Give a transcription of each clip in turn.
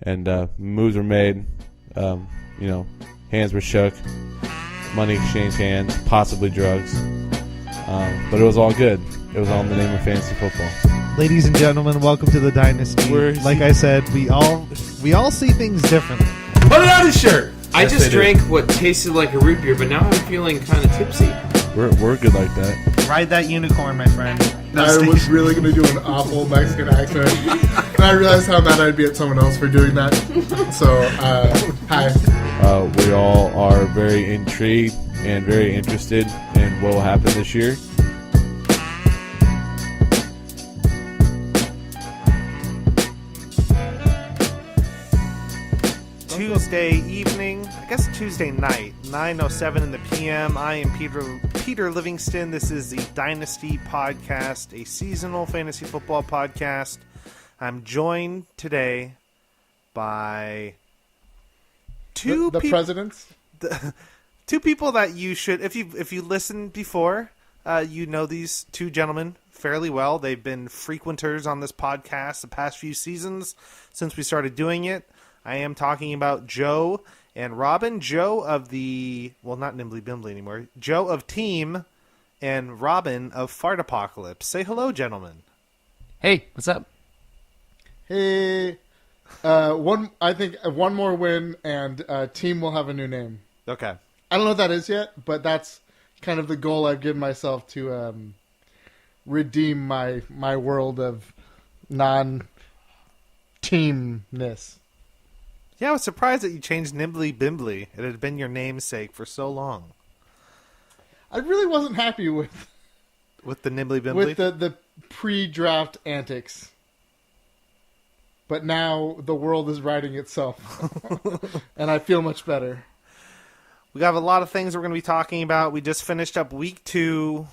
and moves were made. Hands were shook, money exchanged hands, possibly drugs. But it was all good. It was all in the name of fantasy football. Ladies and gentlemen, welcome to the Dynasty. Like I said, we all see things differently. Put it on his shirt. I just drank what tasted like a root beer, but now I'm feeling kind of tipsy. We're good like that. Ride that unicorn, my friend. I was really going to do an awful Mexican accent, and I realized how mad I'd be at someone else for doing that. So, hi. We all are very intrigued and very interested in what will happen this year. Tuesday evening, I guess Tuesday night, 9:07 in the PM. I am Peter Livingston. This is the Dynasty podcast, a seasonal fantasy football podcast. I'm joined today by two presidents. Two people that you should, if you listened before, you know these two gentlemen fairly well. They've been frequenters on this podcast the past few seasons since we started doing it. I am talking about Joe and Robin. Joe of not Nimbly Bimbly anymore. Joe of Team and Robin of Fart Apocalypse. Say hello, gentlemen. Hey, what's up? Hey. I think one more win and Team will have a new name. Okay. I don't know what that is yet, but that's kind of the goal I've given myself to redeem my world of non-teamness. Yeah, I was surprised that you changed Nimbly Bimbly. It had been your namesake for so long. I really wasn't happy with the Nimbly Bimbly? With the pre-draft antics. But now the world is righting itself. And I feel much better. We got a lot of things we're going to be talking about. We just finished up week 2.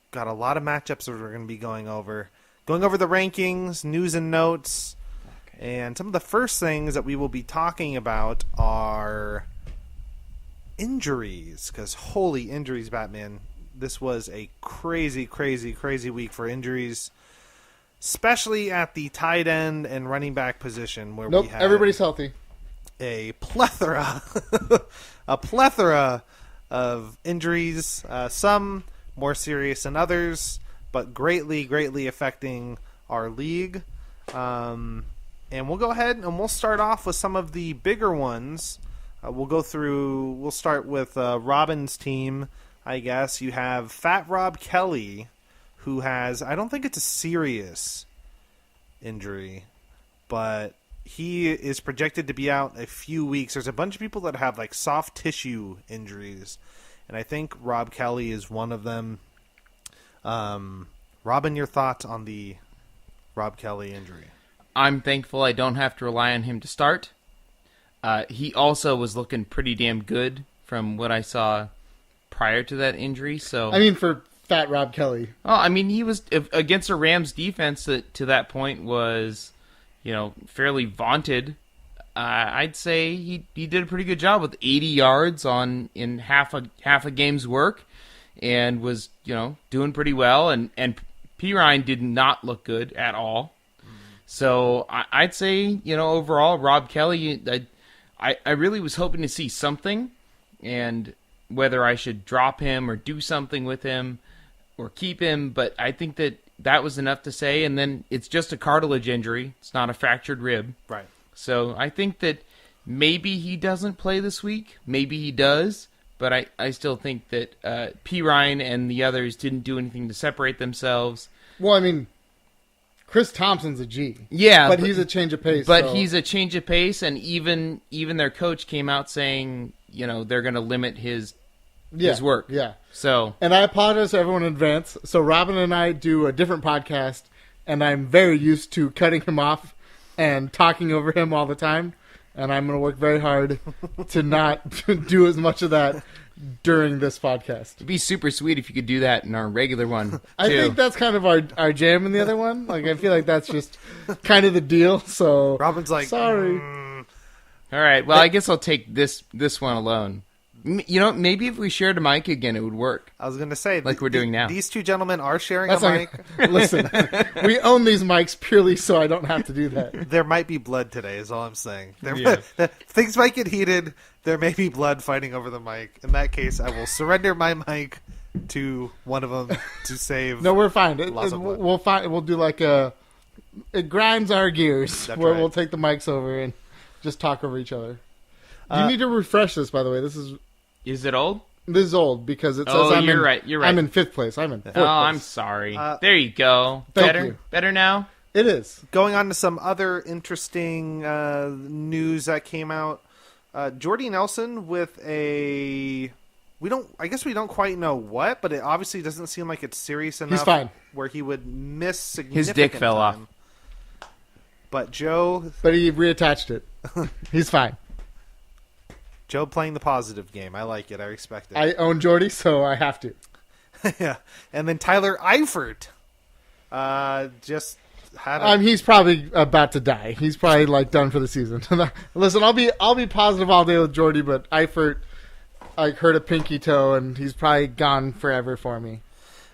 Got a lot of matchups that we're going to be going over. Going over the rankings, news and notes. And some of the first things that we will be talking about are injuries. Because holy injuries, Batman. This was a crazy, crazy, crazy week for injuries. Especially at the tight end and running back position. Where we had everybody's healthy. A plethora. A plethora of injuries. Some more serious than others. But greatly, greatly affecting our league. And we'll go ahead and we'll start off with some of the bigger ones. We'll start with Robin's team, I guess. You have Fat Rob Kelly, who has, I don't think it's a serious injury, but he is projected to be out a few weeks. There's a bunch of people that have like soft tissue injuries, and I think Rob Kelly is one of them. Robin, your thoughts on the Rob Kelly injury? I'm thankful I don't have to rely on him to start. He also was looking pretty damn good from what I saw prior to that injury. So I mean, for Fat Rob Kelly. Oh, I mean, he was against a Rams defense that to that point was, fairly vaunted. I'd say he did a pretty good job with 80 yards in half a game's work, and was doing pretty well. And P. Ryan did not look good at all. So I'd say, overall, Rob Kelly, I really was hoping to see something, and whether I should drop him or do something with him or keep him, but I think that was enough to say, and then it's just a cartilage injury. It's not a fractured rib. Right. So I think that maybe he doesn't play this week. Maybe he does, but I still think that P. Ryan and the others didn't do anything to separate themselves. Well, I mean, Chris Thompson's a G. Yeah. But he's a change of pace. But he's a change of pace, and even their coach came out saying, they're going to limit his work. Yeah. So. And I apologize to everyone in advance. So Robin and I do a different podcast, and I'm very used to cutting him off and talking over him all the time. And I'm going to work very hard to not do as much of that during this podcast. It'd be super sweet if you could do that in our regular one, too. I think that's kind of our jam in the other one. Like, I feel like that's just kind of the deal. So Robin's like, sorry. All right. Well, I guess I'll take this one alone. Maybe if we shared a mic again, it would work. I was going to say, like we're doing now. These two gentlemen are sharing That's a mic. Listen, we own these mics purely so I don't have to do that. There might be blood today, is all I'm saying. Yeah. Things might get heated. There may be blood fighting over the mic. In that case, I will surrender my mic to one of them to save. No, we're fine. Lots of blood. We'll do like it grinds our gears That's where right. we'll take the mics over and just talk over each other. You need to refresh this, by the way. This Is it old? is old because it says You're right. I'm in 5th place. I'm in 4th place. I'm sorry. There you go. Thank you. Better now? It is. Going on to some other interesting news that came out. Jordy Nelson with I guess we don't quite know what, but it obviously doesn't seem like it's serious enough. He's fine. Where he would miss significant His dick fell time. off. But Joe But he reattached it. He's fine. playing the positive game. I like it. I respect it. I own Jordy, so I have to. Yeah. And then Tyler Eifert just had He's probably about to die. He's probably done for the season. Listen, I'll be positive all day with Jordy, but Eifert hurt a pinky toe, and he's probably gone forever for me.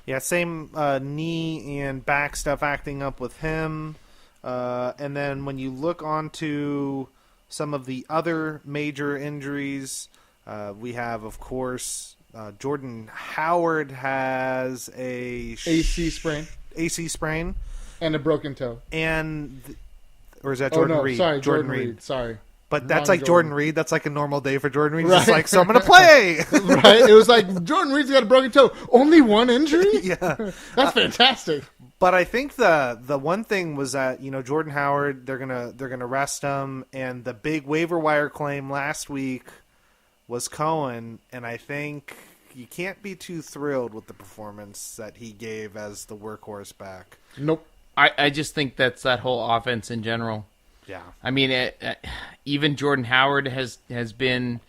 Yeah, same knee and back stuff acting up with him. And then when you look onto some of the other major injuries, we have, of course, Jordan Howard has a AC sprain and a broken toe. Or is that Jordan Reed? Sorry, Jordan Reed. Sorry. But that's Wrong like Jordan Reed. That's like a normal day for Jordan Reed. Right. It's like, so I'm going to play. Right? It was like Jordan Reed's got a broken toe. Only one injury? Yeah. That's fantastic. But I think the one thing was that, Jordan Howard, they're gonna rest him, and the big waiver wire claim last week was Cohen, and I think you can't be too thrilled with the performance that he gave as the workhorse back. Nope. I just think that's that whole offense in general. Yeah. I mean, even Jordan Howard has been.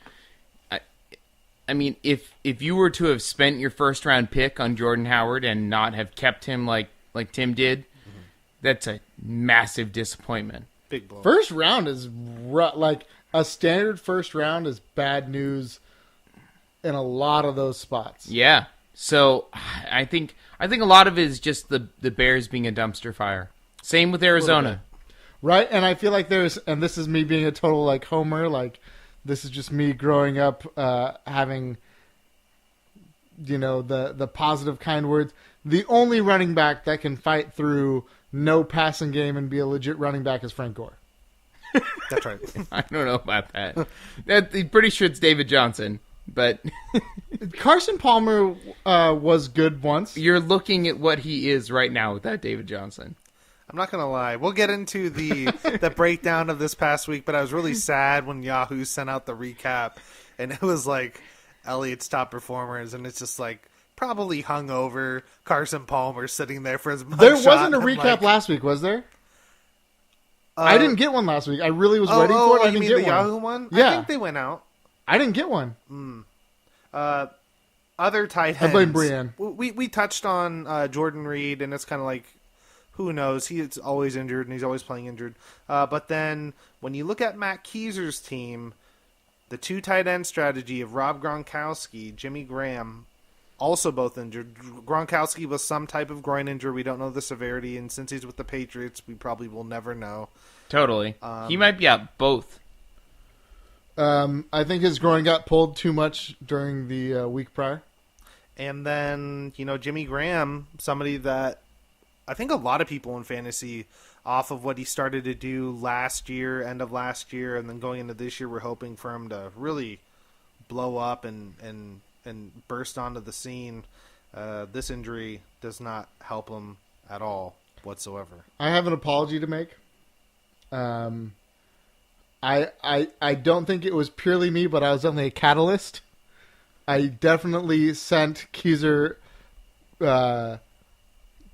I mean, if you were to have spent your first round pick on Jordan Howard and not have kept him like Tim did, that's a massive disappointment. Big blow. First round is a standard first round is bad news in a lot of those spots. Yeah. So I think a lot of it is just the Bears being a dumpster fire. Same with Arizona. Right? And I feel like and this is me being a total homer, this is just me growing up having the positive kind words. The only running back that can fight through no passing game and be a legit running back is Frank Gore. That's right. I don't know about that. I'm pretty sure it's David Johnson, but Carson Palmer was good once. You're looking at what he is right now without David Johnson. I'm not going to lie. We'll get into the breakdown of this past week, but I was really sad when Yahoo sent out the recap, and it was like Elliott's top performers, and it's just probably hungover Carson Palmer sitting there for his mugshot. There wasn't a recap last week, was there? I didn't get one last week. I really was waiting for it. I didn't get the one. Yahoo one? Yeah. I think they went out. I didn't get one. Other tight ends. I blame Brienne. We touched on Jordan Reed, and it's kind of who knows? He's always injured, and he's always playing injured. But then when you look at Matt Keezer's team, the two tight end strategy of Rob Gronkowski, Jimmy Graham, also both injured. Gronkowski was some type of groin injury. We don't know the severity, and since he's with the Patriots, we probably will never know. Totally. He might be out both. I think his groin got pulled too much during the week prior. And then, Jimmy Graham, somebody that I think a lot of people in fantasy, off of what he started to do last year, end of last year, and then going into this year, we're hoping for him to really blow up and burst onto the scene. This injury does not help him at all whatsoever. I have an apology to make. I don't think it was purely me, but I was definitely a catalyst. I definitely sent Keezer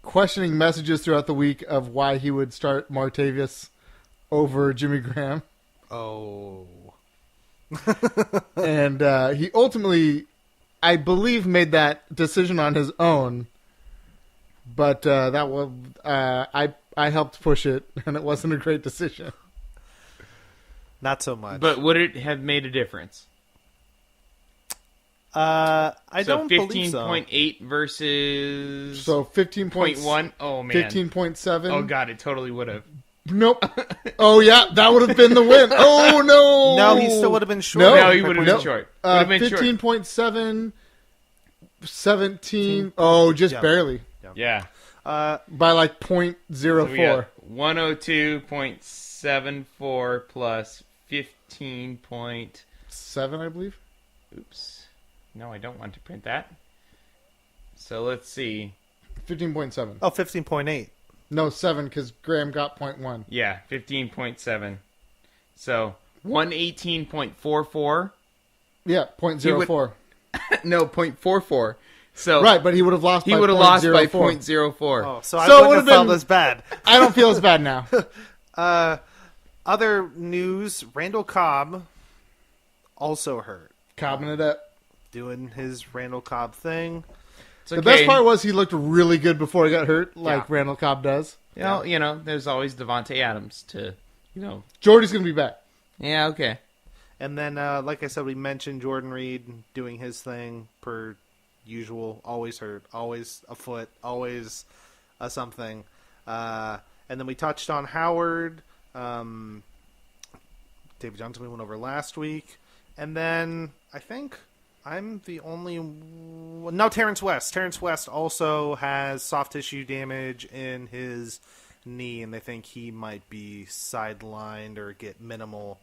questioning messages throughout the week of why he would start Martavius over Jimmy Graham. Oh. And he ultimately, I believe, made that decision on his own. But that was I helped push it, and it wasn't a great decision. Not so much. But would it have made a difference? I So don't believe so. 15.8 versus So 15.1. 0.1. Oh man. 15.7. Oh god, it totally would have. Nope. Oh, yeah, that would have been the win. Oh, no. No, he still would have been short. No, he would have been short. Would have been short. 15.7, 17. Oh, just Yeah. barely. Yeah. By like 0.04. So we got 102.74 plus 15 point. 7, I believe. Oops. No, I don't want to print that. So let's see. 15.7. Oh, 15.8. No, 7, because Graham got 0.1. Yeah, 15.7. So 118.44. Yeah, 0.04. No, 0.44. So Right, but he would have lost he by would have lost by 0.04. 0.04. Oh, so I So it wouldn't have would've felt been- as bad. I don't feel as bad now. Other news, Randall Cobb also hurt. Cobbing it up. Doing his Randall Cobb thing. It's The okay. best part was he looked really good before he got hurt, like Yeah. Randall Cobb does. You know, there's always Devontae Adams to, Jordy's going to be back. Yeah, okay. And then, like I said, we mentioned Jordan Reed doing his thing per usual. Always hurt, always a foot, always a something. And then we touched on Howard. David Johnson we went over last week. And then I think I'm the only one. No, Terrence West. Terrence West also has soft tissue damage in his knee, and they think he might be sidelined or get minimal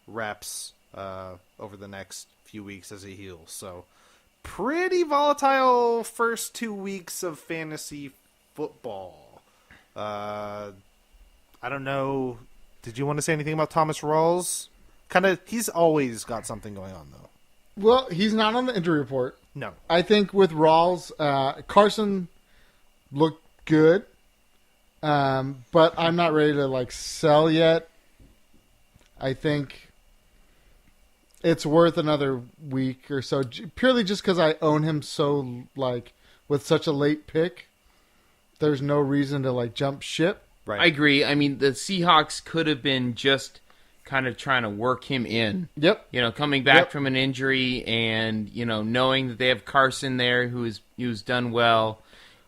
reps over the next few weeks as he heals. So, pretty volatile first 2 weeks of fantasy football. I don't know. Did you want to say anything about Thomas Rawls? He's always got something going on, though. Well, he's not on the injury report. No. I think with Rawls, Carson looked good, but I'm not ready to sell yet. I think it's worth another week or so, purely just because I own him so with such a late pick. There's no reason to jump ship. Right. I agree. I mean, the Seahawks could have been just kind of trying to work him in. Yep. Coming back Yep. from an injury and, knowing that they have Carson there who's done well.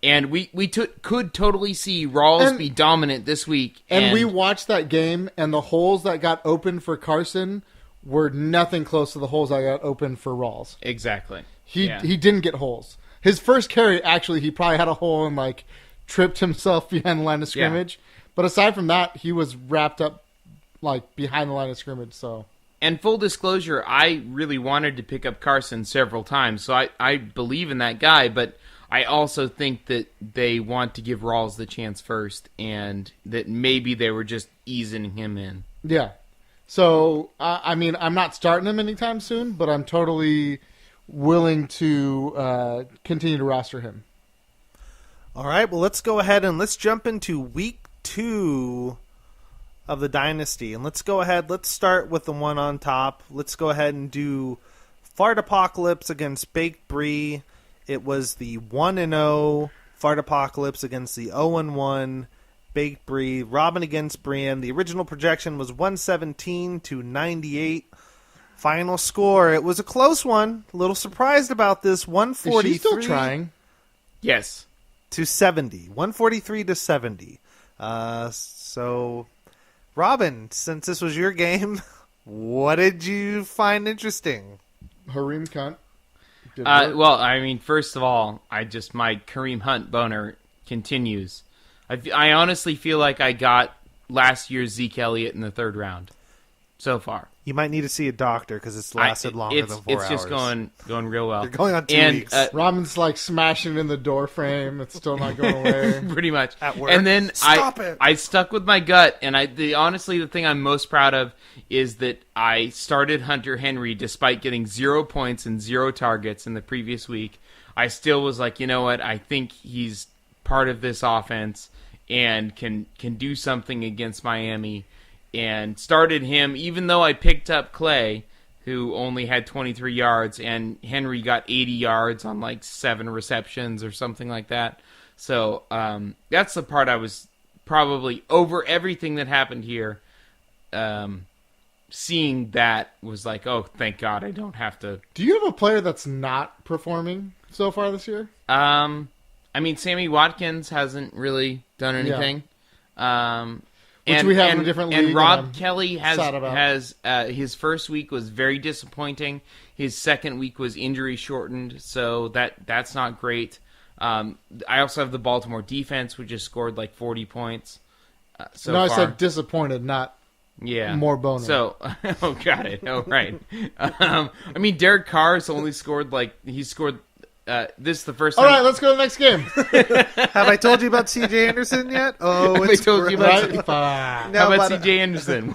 And we could totally see Rawls be dominant this week. And we watched that game, and the holes that got open for Carson were nothing close to the holes that got open for Rawls. Exactly. He didn't get holes. His first carry, actually, he probably had a hole and tripped himself behind the line of scrimmage. But aside from that, he was wrapped up behind the line of scrimmage. So, and full disclosure, I really wanted to pick up Carson several times, so I believe in that guy, but I also think that they want to give Rawls the chance first, and that maybe they were just easing him in. yeah. So, I mean, I'm not starting him anytime soon, but I'm totally willing to continue to roster him. All right, well, let's go ahead and let's jump into week 2 of the Dynasty. And let's start with the one on top. Let's go ahead and do Fart Apocalypse against Baked Brie. It was the 1-0 Fart Apocalypse against the 0-1 Baked Brie. Robin against Brian. The original projection was 117-98. Final score, it was a close one. A little surprised about this. 143. Is she still trying? Yes. To 70. 143 to 70. So, Robin, since this was your game, what did you find interesting? Hareem cunt. Well, I mean, first of all, my Kareem Hunt boner continues. I honestly feel like I got last year's Zeke Elliott in the 3rd round so far. You might need to see a doctor because it's lasted longer than 4 hours. It's just going real well. You're going on 2 weeks. Robin's smashing in the door frame. It's still not going away. Pretty much. At work. And then Stop it. I stuck with my gut, and honestly, the thing I'm most proud of is that I started Hunter Henry despite getting 0 points and 0 targets in the previous week. I still was like, you know what? I think he's part of this offense and can do something against Miami. And started him, even though I picked up Clay, who only had 23 yards, and Henry got 80 yards on 7 receptions or something like that. So that's the part I was probably over everything that happened here. seeing that was like, oh, thank God I don't have to. Do you have a player that's not performing so far this year? I mean, Sammy Watkins hasn't really done anything. Which we have in a different league. And and Rob I'm Kelly sad about. has his first week was very disappointing. His second week was injury shortened, so that's not great. I also have the Baltimore defense, which has scored like 40 points so far. I said disappointed, not more bonus. So, oh, got it. Oh, right. I mean, Derek Carr has only scored this is the first time. All right, let's go to the next game. Have I told you about CJ Anderson yet? Oh, Have I it's told you about great. How about CJ Anderson?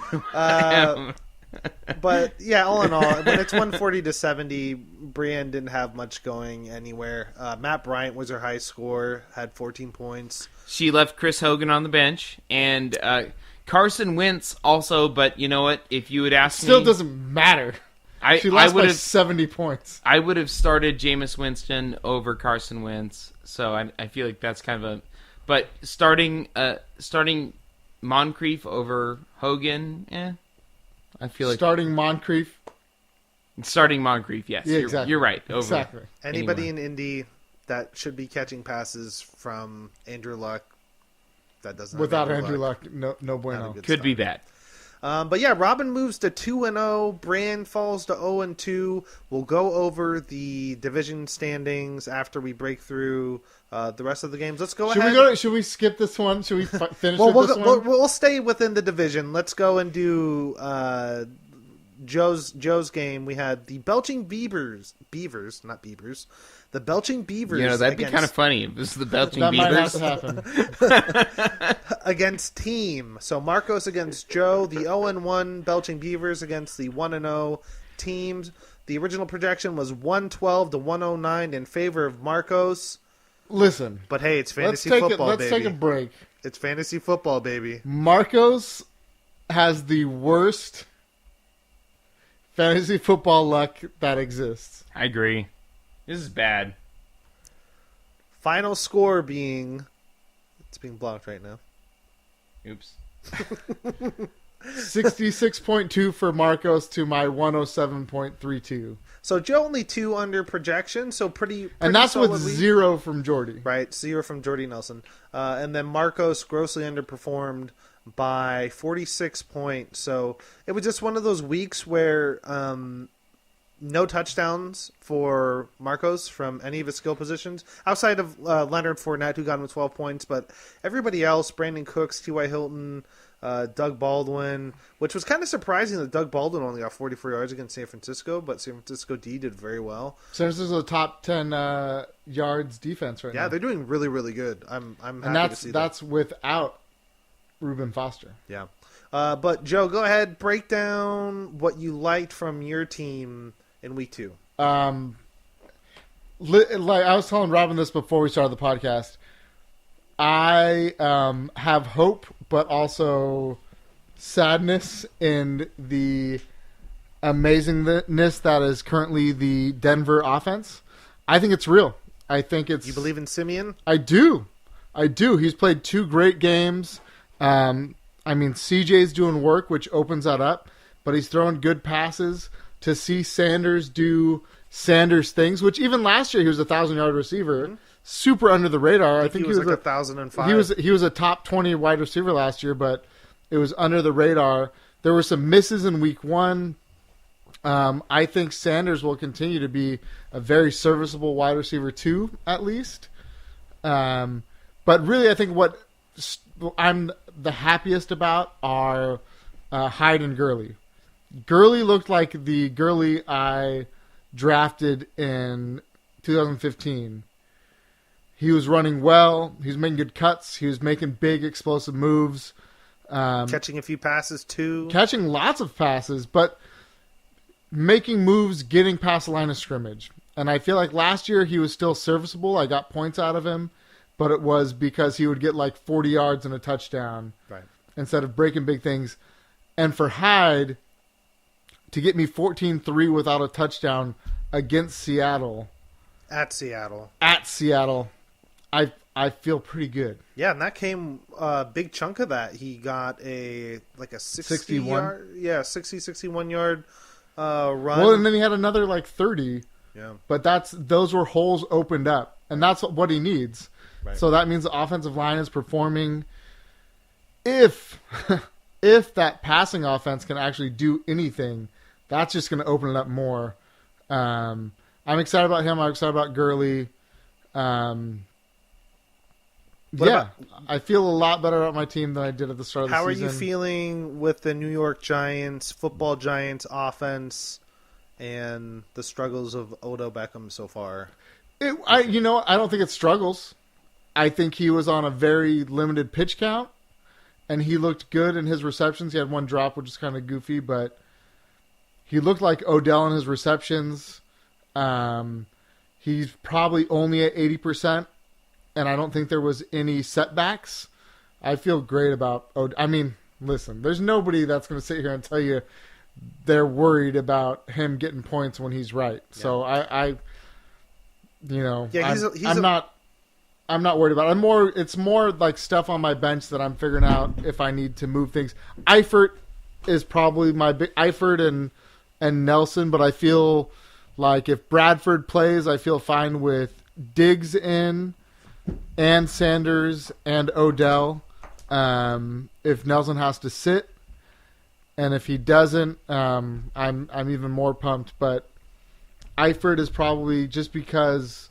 But yeah, all in all, when it's 140-70, Brienne didn't have much going anywhere. Matt Bryant was her high scorer, had 14 points. She left Chris Hogan on the bench, and Carson Wentz also. But you know what? If you would ask me, Still doesn't matter. She lost by 70 points. I would have started Jameis Winston over Carson Wentz, so I feel like that's kind of a. But starting Moncrief over Hogan, I feel like Starting Moncrief. Yes, Yeah, exactly. You're right. Over Exactly. Anybody anyone. in Indy that should be catching passes from Andrew Luck, that doesn't. Without have Andrew Luck, no Not a bueno. good Could start. be bad. But yeah, Robin moves to 2-0. Bran falls to 0-2. We'll go over the division standings after we break through the rest of the games. Let's go ahead. Should we skip this one? Should we finish Well, with this one? we'll stay within the division. Let's go and do Joe's game. We had the Belching Beavers, not Beavers. The Belching Beavers. You know, that'd be kind of funny if it was the Belching That might have Beavers. to happen. against Team. So Marcos against Joe. The 0-1 Belching Beavers against the 1-0 teams. The original projection was 112 to 109 in favor of Marcos. Listen, But hey, it's let's fantasy take football, let's baby. take a break. It's fantasy football, baby. Marcos has the worst fantasy football luck that exists. I agree. This is bad. Final score being... It's being blocked right now. Oops. 66.2 for Marcos to my 107.32. So Joe only 2 under projection, so pretty And that's with solidly- 0 from Jordy. Right, 0 from Jordy Nelson. And then Marcos grossly underperformed by 46 points. So it was just one of those weeks where no touchdowns for Marcos from any of his skill positions, outside of Leonard Fournette, who got him with 12 points. But everybody else, Brandon Cooks, T.Y. Hilton, Doug Baldwin, which was kind of surprising that Doug Baldwin only got 44 yards against San Francisco, but San Francisco D did very well. So this is a top 10 yards defense right now. Yeah, they're doing really, really good. I'm happy And to see that. that's without Reuben Foster. Yeah. But Joe, go ahead, break down what you liked from your team in week 2. Like I was telling Robin this before we started the podcast. I have hope, but also sadness in the amazingness that is currently the Denver offense. I think it's real. I think it's. You believe in Simeon? I do. He's played 2 great games. CJ's doing work, which opens that up, but he's throwing good passes. To see Sanders do Sanders things, which even last year he was a 1,000-yard receiver, super under the radar. I think he was like 1,005. He was a top 20 wide receiver last year, but it was under the radar. There were some misses in week 1. I think Sanders will continue to be a very serviceable wide receiver too, at least. But really, I think what I'm the happiest about are Hyde and Gurley. Gurley looked like the Gurley I drafted in 2015. He was running well. He was making good cuts. He was making big, explosive moves. Catching a few passes, too. Catching lots of passes, but making moves, getting past the line of scrimmage. And I feel like last year he was still serviceable. I got points out of him, but it was because he would get like 40 yards and a touchdown instead of breaking big things. And for Hyde to get me 14-3 without a touchdown against Seattle. At Seattle. I I feel pretty good. Yeah, and that came a big chunk of that. He got a 61. yard, 61 yard run. Well, and then he had another 30. Yeah. But those were holes opened up, and that's what he needs. Right. So that means the offensive line is performing. If that passing offense can actually do anything, that's just going to open it up more. I'm excited about him. I'm excited about Gurley. I feel a lot better about my team than I did at the start of the season. How are you feeling with the New York Giants, football Giants offense, and the struggles of Odell Beckham so far? I don't think it's struggles. I think he was on a very limited pitch count, and he looked good in his receptions. He had one drop, which is kind of goofy, but he looked like Odell in his receptions. He's probably only at 80%, and I don't think there was any setbacks. I feel great about Odell. I mean, listen, there's nobody that's going to sit here and tell you they're worried about him getting points when he's right. Yeah. So I'm not worried about it. It's more like stuff on my bench that I'm figuring out if I need to move things. Eifert is probably Eifert and Nelson, but I feel like if Bradford plays, I feel fine with Diggs in and Sanders and Odell. If Nelson has to sit, and if he doesn't, I'm even more pumped. But Eifert is probably just because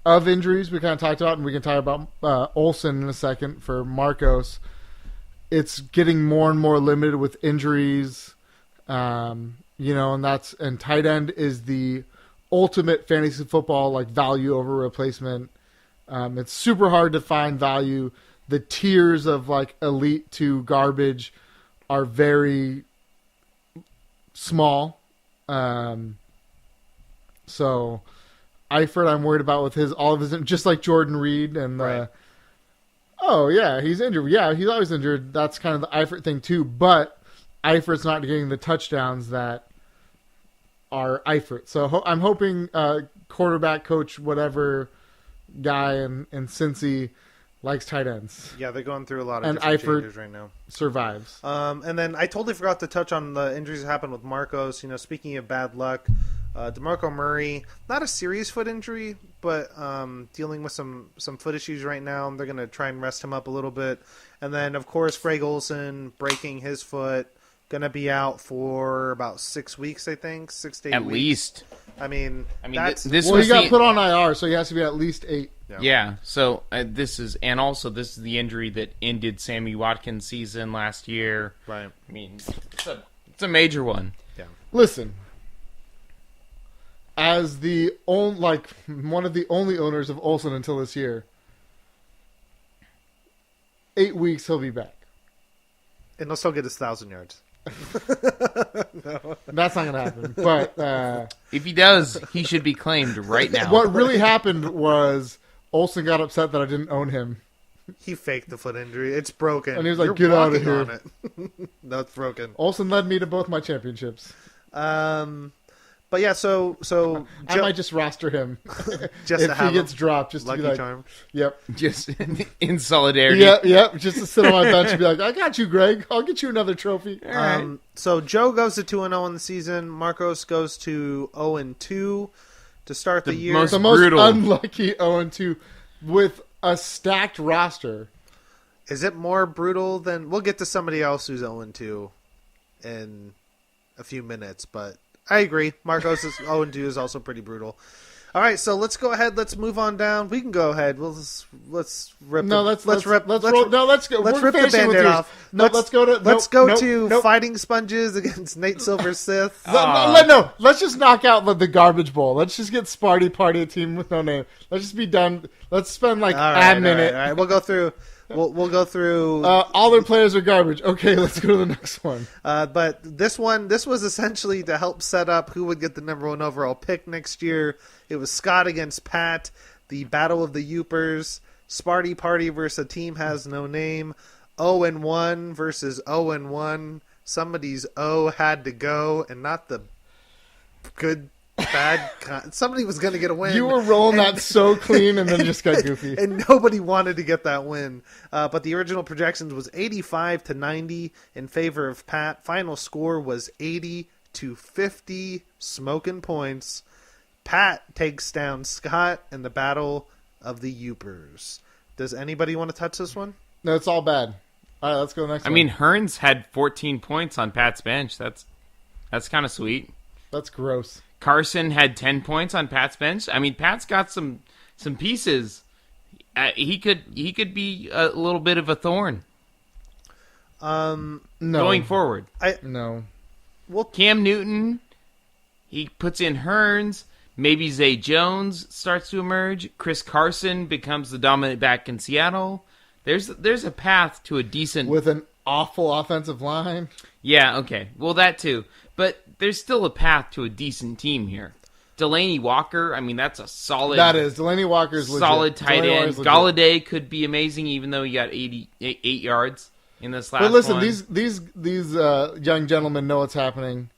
of injuries we kind of talked about, and we can talk about Olsen in a second for Marcos. It's getting more and more limited with injuries, and tight end is the ultimate fantasy football value over replacement. It's super hard to find value. The tiers of elite to garbage are very small. So Eifert, I'm worried about with all of his, just like Jordan Reed and right. Oh yeah, he's injured. Yeah, he's always injured. That's kind of the Eifert thing too. But Eifert's not getting the touchdowns that are Eifert. So I'm hoping quarterback coach, whatever guy in Cincy likes tight ends. Yeah, they're going through a lot of different changes right now. Survives. And then I totally forgot to touch on the injuries that happened with Marcos. Speaking of bad luck, DeMarco Murray, not a serious foot injury, but dealing with some foot issues right now. They're going to try and rest him up a little bit. And then, of course, Greg Olsen breaking his foot, going to be out for about 6 weeks, I think, 6 to 8 weeks. At least. I mean this he got put on IR, so he has to be at least 8. Yeah. So this is the injury that ended Sammy Watkins' season last year. Right. I mean, it's a major one. Yeah. Listen, as one of the only owners of Olsen until this year, 8 weeks he'll be back, and he'll still get his 1,000 yards. No. That's not gonna happen. But if he does, he should be claimed right now. What really happened was Olsen got upset that I didn't own him. He faked the foot injury. It's broken. And he was like, "Get out of here." No, it's broken. Olsen led me to both my championships. But yeah, so I might just roster him just if he gets dropped. Just lucky to be charm. Yep. Just in solidarity. Yep. Just to sit on my bench and be like, "I got you, Greg. I'll get you another trophy." So Joe goes to 2-0 in the season. Marcos goes to 0-2 to start the year. The most unlucky 0-2 with a stacked roster. Is it more brutal than? We'll get to somebody else who's 0-2 in a few minutes, but I agree. Marcos' 0-2 is also pretty brutal. All right, so let's go ahead. Let's move on down. We can go ahead. Let's rip. Let's go. Let's rip the Band-Aid off. Let's go to Fighting Sponges against Nate Silver Sith. No, let's just knock out the garbage bowl. Let's just get Sparty Party, a team with no name. Let's just be done. Let's spend a minute. All right. We'll go through. We'll go through. All their players are garbage. Okay, let's go to the next one. But this was essentially to help set up who would get the number 1 overall pick next year. It was Scott against Pat, the Battle of the Youpers, Sparty Party versus a team has no name, 0-1 versus 0-1. Somebody's O had to go, and not the good Somebody was going to get a win. You were rolling that so clean and then just got goofy. And nobody wanted to get that win. But the original projections was 85-90 in favor of Pat. Final score was 80-50, smoking points. Pat takes down Scott in the Battle of the Youpers. Does anybody want to touch this one? No, it's all bad. All right, let's go next one. I mean, Hearns had 14 points on Pat's bench. That's kind of sweet. That's gross. Carson had 10 points on Pat's bench. I mean, Pat's got some pieces. He could be a little bit of a thorn. No. Going forward. No. Cam Newton, he puts in Hearns. Maybe Zay Jones starts to emerge. Chris Carson becomes the dominant back in Seattle. There's a path to a decent... With an awful offensive line. Yeah, okay. Well, that too. But there's still a path to a decent team here. Delaney Walker, I mean, that's a solid... That is. Delaney Walker's legit. Solid tight Delaney end. Galladay could be amazing, even though he got 88 yards in this last one. But listen, these young gentlemen know what's happening.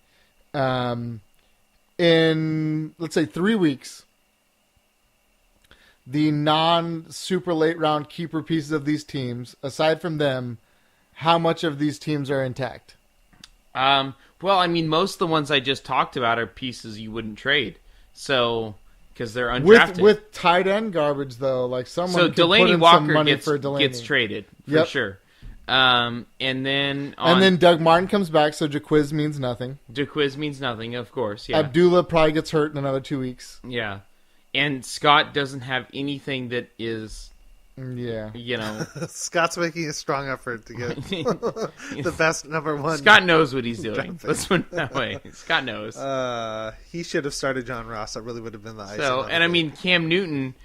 In, let's say, 3 weeks, the non-super late round keeper pieces of these teams, aside from them, how much of these teams are intact? Well, I mean, most of the ones I just talked about are pieces you wouldn't trade. So, because they're undrafted. With tight end garbage, though, like someone so could Delaney put in Walker some money for Delaney. gets traded, for Yep. sure. And then Doug Martin comes back, so Jaquiz means nothing. Jaquiz means nothing, of course. Yeah. Abdullah probably gets hurt in another 2 weeks. Yeah. And Scott doesn't have anything that is, Yeah. Scott's making a strong effort to get the best number one. Scott knows what he's doing. Let's put it that way. Scott knows. He should have started John Ross. That really would have been the icing. So, on and the I mean, Cam Newton,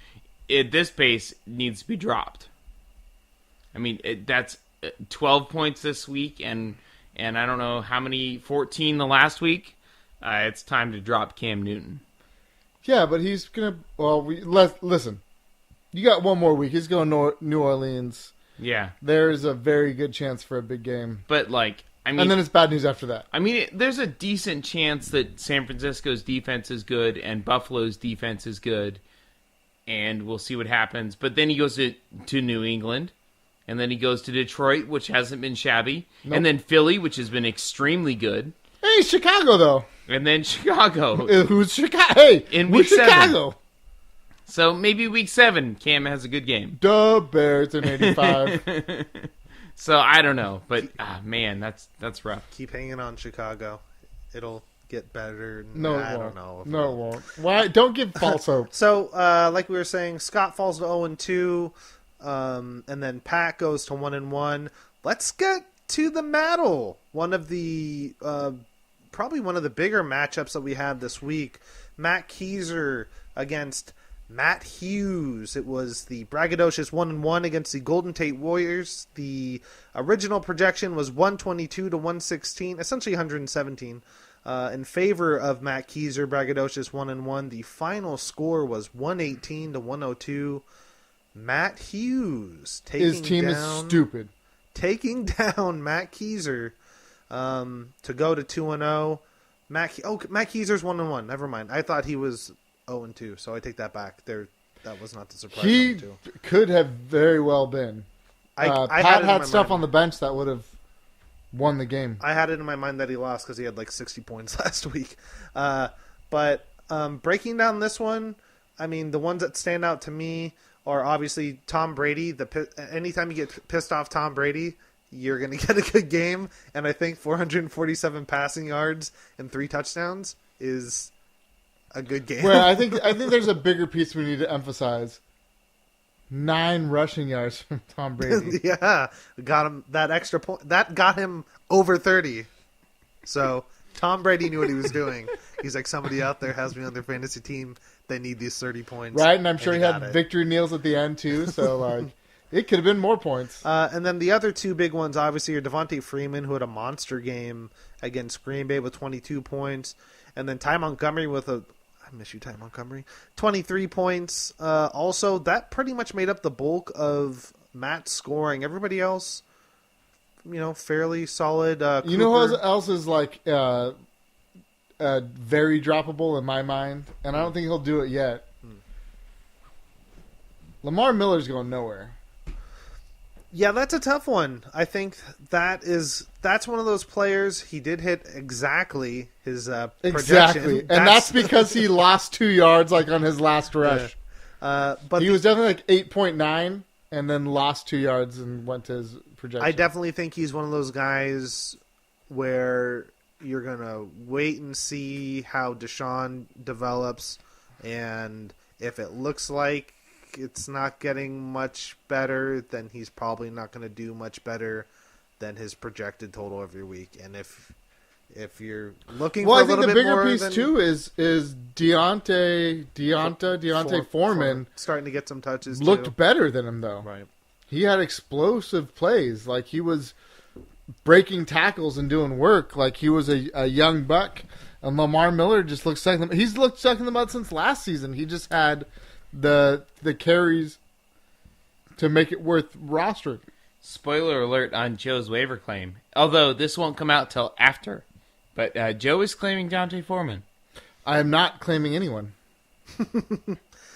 at this pace, needs to be dropped. I mean, that's 12 points this week, and I don't know how many, 14 the last week. It's time to drop Cam Newton. Yeah, but he's gonna. Well, listen. You got one more week. He's going to New Orleans. Yeah, There's a very good chance for a big game. but I mean, And then it's bad news after that. I mean, there's a decent chance that San Francisco's defense is good and Buffalo's defense is good, and we'll see what happens. But then he goes to New England, and then he goes to Detroit, which hasn't been shabby, Nope. and then Philly, which has been extremely good, Hey, Chicago, though. and then Chicago. Who's Chicago? Hey, In who's week 7. Chicago? So maybe week 7, Cam has a good game. The Bears in 85. So I don't know, but man, that's rough. Keep hanging on, Chicago. It'll get better. No, I it don't won't. know. No, it won't. Why? Don't give false hope. So, like we were saying, Scott falls to 0-2, and then Pat goes to 1-1. Let's get to the medal. One of the probably one of the bigger matchups that we had this week. Matt Keyser against Matt Hughes. It was the braggadocious 1-1 against the Golden Tate Warriors. The original projection was 122 to 116, essentially 117. In favor of Matt Keyser, braggadocious 1-1. The final score was 118 to 102. Matt Hughes taking His team is stupid. taking down Matt Keyser to go to 2-0. Matt Keyser's 1-1. Never mind. I thought he was 0-2, so I take that back. That was not the surprise. He 0-2. could have very well been. I Pat it in had my stuff mind. on the bench that would have won the game. I had it in my mind that he lost because he had like 60 points last week. But breaking down this one, I mean, the ones that stand out to me are obviously Tom Brady. Anytime you get pissed off Tom Brady, you're going to get a good game. And I think 447 passing yards and 3 touchdowns is a good game. Well, I think there's a bigger piece we need to emphasize. 9 rushing yards from Tom Brady. Yeah, got him that extra point. That got him over 30. So Tom Brady knew what he was doing. He's like, somebody out there has me on their fantasy team. They need these 30 points. Right, and I'm sure he got had it. victory kneels at the end, too. So, like, it could have been more points. And then the other 2 big ones, obviously, are Devontae Freeman, who had a monster game against Green Bay with 22 points. And then Ty Montgomery with I miss you, Ty Montgomery. 23 points. Also, that pretty much made up the bulk of Matt's scoring. Everybody else, fairly solid. You know Cooper. who else is, like, very droppable in my mind, and I don't think he'll do it yet. Lamar Miller's going nowhere. Yeah, that's a tough one. I think that's one of those players. He did hit exactly his projection. Exactly, and that's because he lost 2 yards like on his last rush. But he was definitely like 8.9, and then lost 2 yards and went to his projection. I definitely think he's one of those guys where you're gonna wait and see how Deshaun develops, and if it looks like it's not getting much better, then he's probably not going to do much better than his projected total every week. And if you're looking for a little bit more, I think the bigger piece too is Deontay Foreman starting to get some touches. Looked better than him though. Right. He had explosive plays, like he was breaking tackles and doing work, like he was a young buck. And Lamar Miller just looks second. He's looked second in the mud since last season. He just had the carries to make it worth rostering. Spoiler alert on Joe's waiver claim. Although this won't come out till after. But Joe is claiming Deontay Foreman. I am not claiming anyone.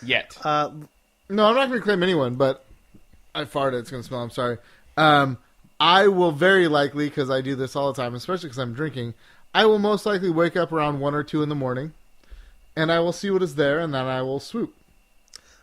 Yet. No, I'm not going to claim anyone, but I farted. It's going to smell. I'm sorry. I will very likely, because I do this all the time, especially because I'm drinking, I will most likely wake up around 1 or 2 in the morning, and I will see what is there, and then I will swoop.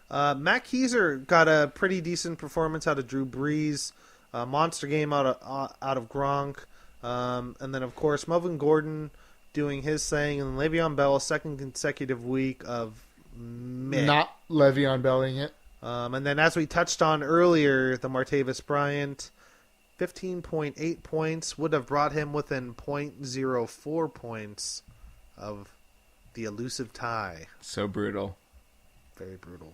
Matt Keiser got a pretty decent performance out of Drew Brees, monster game out of Gronk, and then of course Melvin Gordon doing his thing, and Le'Veon Bell, second consecutive week of meh. Not Le'Veon Belling it. And then as we touched on earlier, the Martavis Bryant, 15.8 points would have brought him within 0.04 points of the elusive tie. So brutal. Very brutal.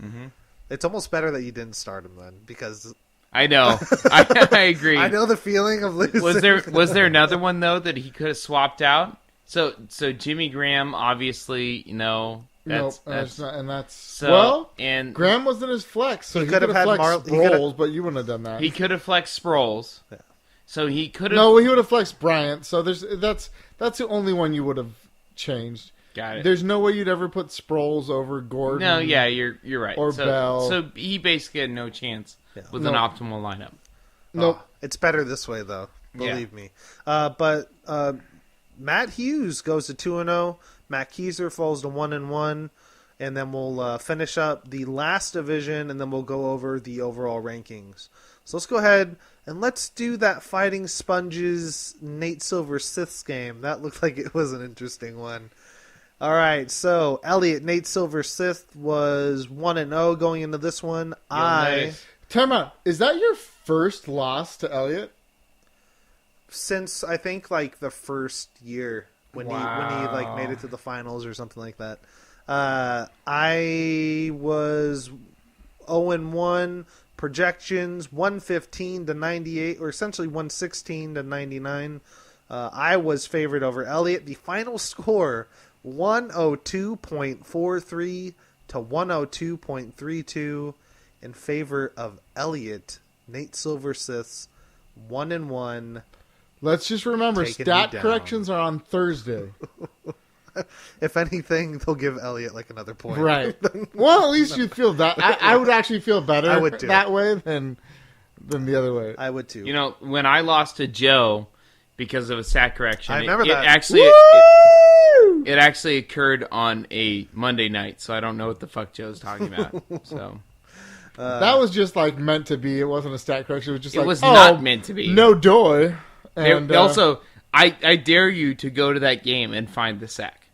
Mm-hmm. It's almost better that you didn't start him then, because I know. I agree. I know the feeling of losing. Was there another one though that he could have swapped out? So Jimmy Graham, obviously, that's not, and that's so, and Graham wasn't his flex, so he could could have had flexed Sproles, but you wouldn't have done that. He could have flexed Sproles. Yeah. So he could have. No, he would have flexed Bryant. So that's the only one you would have changed. Got it. There's no way you'd ever put Sproles over Gordon. No, yeah, you're right. Or Bell. So he basically had no chance with an optimal lineup. Nope. It's better this way, though. Believe me. But Matt Hughes goes to 2-0. Matt Keiser falls to 1-1. And then we'll finish up the last division, and then we'll go over the overall rankings. So let's go ahead and let's do that Fighting Sponges Nate Silver Siths game. That looked like it was an interesting one. All right, so Elliot, Nate Silver Sith was 1-0 going into this one. Nice. Time out. Is that your first loss to Elliot? Since I think like the first year when he like made it to the finals or something like that. I was 0-1. Projections 115 to 98, or essentially 116 to 99. I was favored over Elliot. The final score 102.43 to 102.32 in favor of Elliot. Nate Silver Siths 1-1. Let's just remember, stat corrections are on Thursday. If anything, they'll give Elliot like another point. Right. Well, at least you'd feel that. I would actually feel better I would too. that way than the other way. I would too. When I lost to Joe because of a stat correction, I remember that. It actually occurred on a Monday night, so I don't know what the fuck Joe's talking about. So that was just like meant to be. It wasn't a stat correction. It was just it like, was not meant to be. No doy. And also, I dare you to go to that game and find the sack.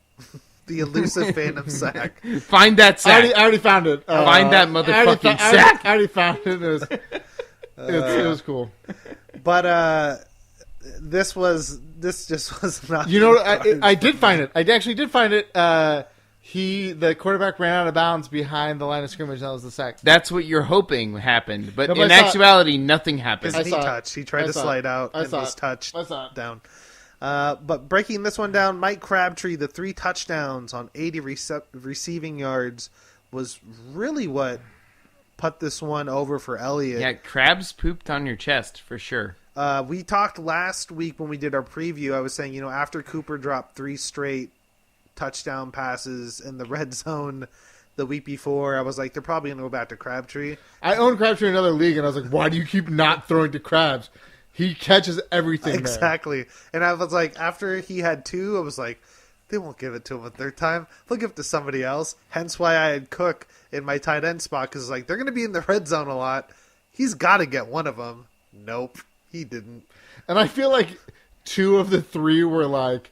The elusive Phantom sack. Find that sack. I already found it. Find that motherfucking sack. I already found it. It was cool. But this just was not. You know, I did find it. I actually did find it. The quarterback ran out of bounds behind the line of scrimmage. That was the sack. That's what you're hoping happened, but No, in actuality, nothing happened. His knee touched. He tried to slide out and was touched down. But breaking this one down, Mike Crabtree, the 3 touchdowns on 80 receiving yards was really what put this one over for Elliott. Yeah, crabs pooped on your chest for sure. We talked last week when we did our preview. I was saying, after Cooper dropped 3 straight touchdown passes in the red zone the week before, I was like, they're probably going to go back to Crabtree. I own Crabtree in another league, and I was like, why do you keep not throwing to Krabs? He catches everything Exactly. And I was like, after he had 2, I was like, they won't give it to him a third time. They'll give it to somebody else. Hence why I had Cook in my tight end spot, because like, they're going to be in the red zone a lot. He's got to get one of them. Nope, he didn't. And I feel like 2 of the 3 were like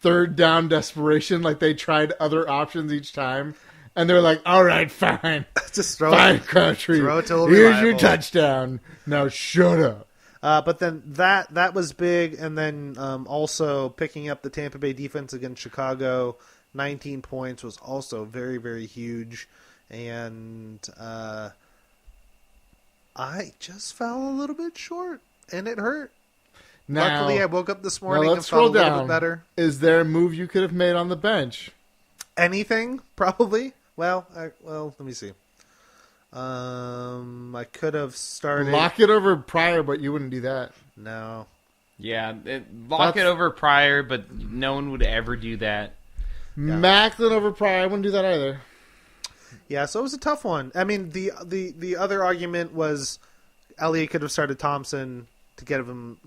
third down desperation. Like they tried other options each time. And they're like, all right, fine. Just throw fine, it. Crabtree. Throw it till Here's reliable. your touchdown. Now shut up. But then that was big, and then also picking up the Tampa Bay defense against Chicago, 19 points was also very, very huge. And I just fell a little bit short, and it hurt. Now, Luckily, I woke up this morning now and let's felt a scroll little down. bit better. Is there a move you could have made on the bench? Anything, probably. Well, let me see. I could have started. Lock it over Pryor, but you wouldn't do that. No. Yeah, lock it over Pryor, but no one would ever do that. Yeah. Macklin over Pryor, I wouldn't do that either. Yeah, so it was a tough one. I mean, the other argument was Elliott could have started Thompson to get him,